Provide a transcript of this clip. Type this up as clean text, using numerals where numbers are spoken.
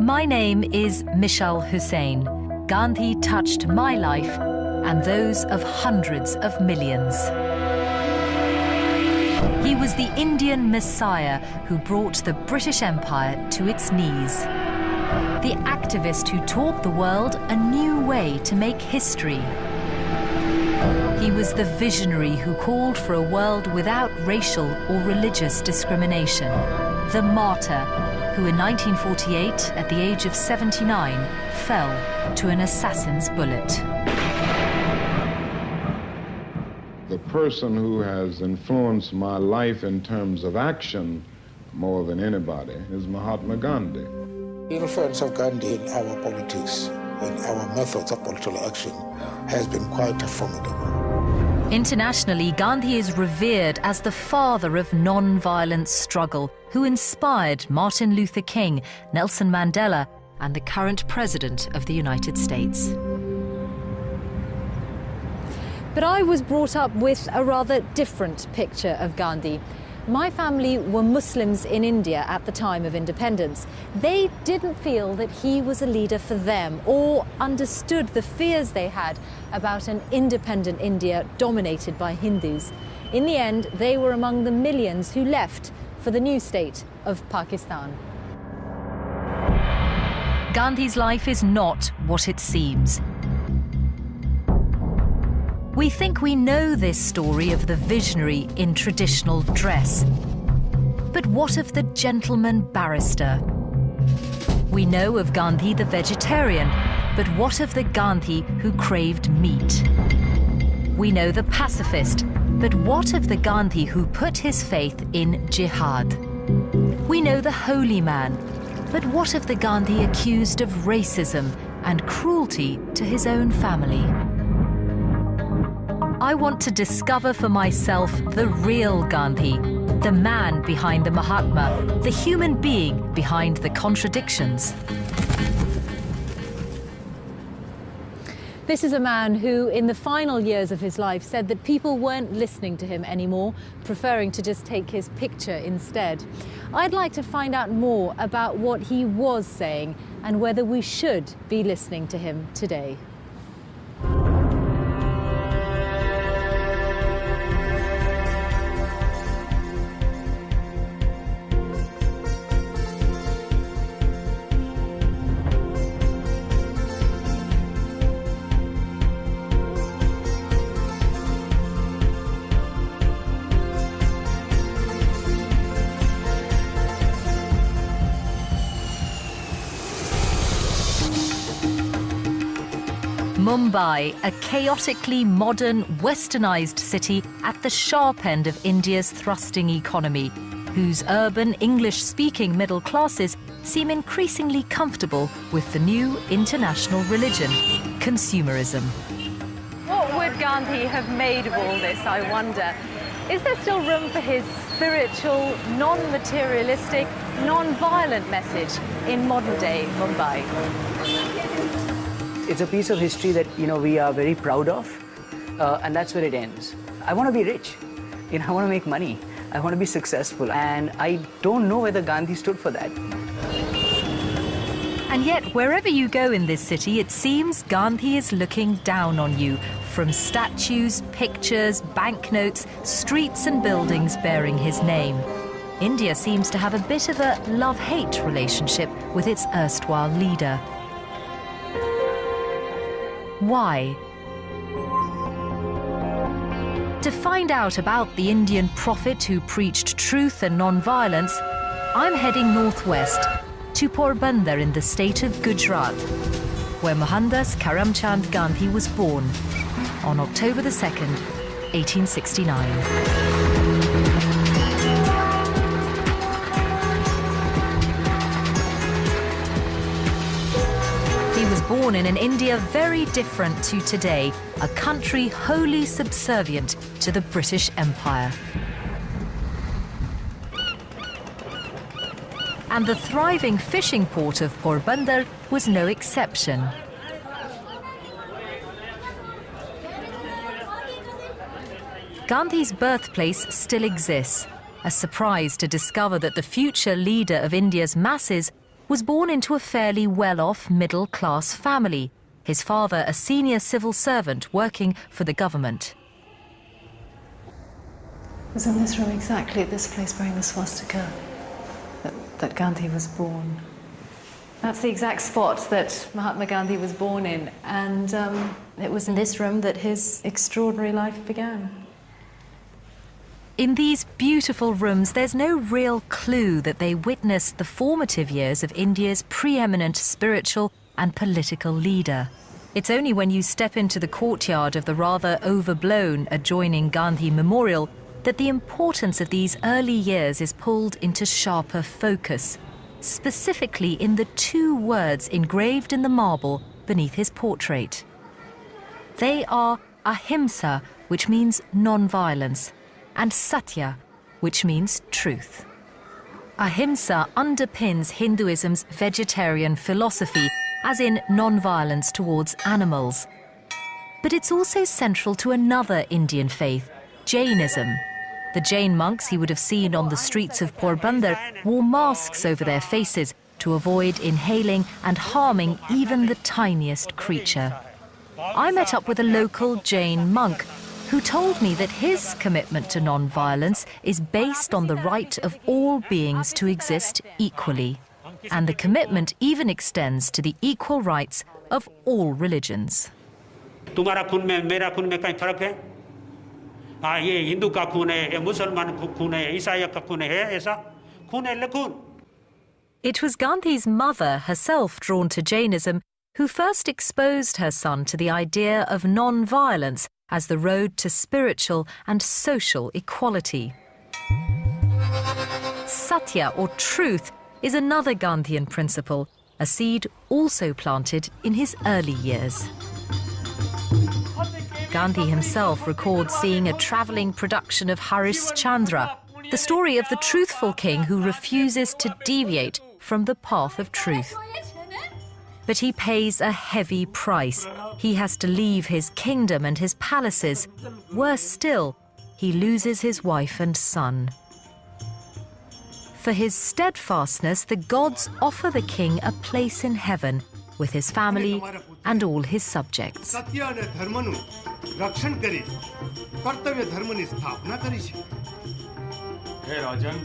My name is Mishal Hussain. Gandhi touched my life and those of hundreds of millions. He was the Indian Messiah who brought the British Empire to its knees. The activist who taught the world a new way to make history. He was the visionary who called for a world without racial or religious discrimination. The martyr who in 1948, at the age of 79, fell to an assassin's bullet. The person who has influenced my life in terms of action more than anybody is Mahatma Gandhi. The influence of Gandhi in our politics, in our methods of political action, has been quite formidable. Internationally, Gandhi is revered as the father of non-violent struggle, who inspired Martin Luther King, Nelson Mandela, and the current President of the United States. But I was brought up with a rather different picture of Gandhi. My family were Muslims in India at the time of independence. They didn't feel that he was a leader for them or understood the fears they had about an independent India dominated by Hindus. In the end, they were among the millions who left for the new state of Pakistan. Gandhi's life is not what it seems. We think we know this story of the visionary in traditional dress. But what of the gentleman barrister? We know of Gandhi the vegetarian, but what of the Gandhi who craved meat? We know the pacifist, but what of the Gandhi who put his faith in jihad? We know the holy man, but what of the Gandhi accused of racism and cruelty to his own family? I want to discover for myself the real Gandhi, the man behind the Mahatma, the human being behind the contradictions. This is a man who, in the final years of his life, said that people weren't listening to him anymore, preferring to just take his picture instead. I'd like to find out more about what he was saying and whether we should be listening to him today. Mumbai, a chaotically modern, westernized city at the sharp end of India's thrusting economy, whose urban, English-speaking middle classes seem increasingly comfortable with the new international religion, consumerism. What would Gandhi have made of all this, I wonder? Is there still room for his spiritual, non-materialistic, non-violent message in modern-day Mumbai? It's a piece of history that, we are very proud of, and that's where it ends. I want to be rich. I want to make money. I want to be successful, and I don't know whether Gandhi stood for that. And yet, wherever you go in this city, it seems Gandhi is looking down on you, from statues, pictures, banknotes, streets and buildings bearing his name. India seems to have a bit of a love-hate relationship with its erstwhile leader. Why? To find out about the Indian prophet who preached truth and non-violence, I'm heading northwest to Porbandar in the state of Gujarat, where Mohandas Karamchand Gandhi was born on October the 2nd, 1869. He was born in an India very different to today, a country wholly subservient to the British Empire. And the thriving fishing port of Porbandar was no exception. Gandhi's birthplace still exists, a surprise to discover that the future leader of India's masses was born into a fairly well-off middle-class family, his father a senior civil servant working for the government. It was in this room, exactly at this place bearing the swastika, that Gandhi was born. That's the exact spot that Mahatma Gandhi was born in, and it was in this room that his extraordinary life began. In these beautiful rooms, there's no real clue that they witnessed the formative years of India's preeminent spiritual and political leader. It's only when you step into the courtyard of the rather overblown adjoining Gandhi Memorial that the importance of these early years is pulled into sharper focus, specifically in the two words engraved in the marble beneath his portrait. They are ahimsa, which means non-violence, and satya, which means truth. Ahimsa underpins Hinduism's vegetarian philosophy, as in non-violence towards animals. But it's also central to another Indian faith, Jainism. The Jain monks he would have seen on the streets of Porbandar wore masks over their faces to avoid inhaling and harming even the tiniest creature. I met up with a local Jain monk who told me that his commitment to non-violence is based on the right of all beings to exist equally. And the commitment even extends to the equal rights of all religions. तुम्हारा खून में मेरा खून में कहीं फर्क है? ये हिंदू का खून है, ये मुसलमान का खून है, ईसाई का खून है, ऐसा खून है खून. It was Gandhi's mother, herself drawn to Jainism, who first exposed her son to the idea of non-violence as the road to spiritual and social equality. Satya, or truth, is another Gandhian principle, a seed also planted in his early years. Gandhi himself records seeing a travelling production of Harish Chandra, the story of the truthful king who refuses to deviate from the path of truth. But he pays a heavy price. He has to leave his kingdom and his palaces. Worse still, he loses his wife and son. For his steadfastness, the gods offer the king a place in heaven with his family and all his subjects. Hey Rajan,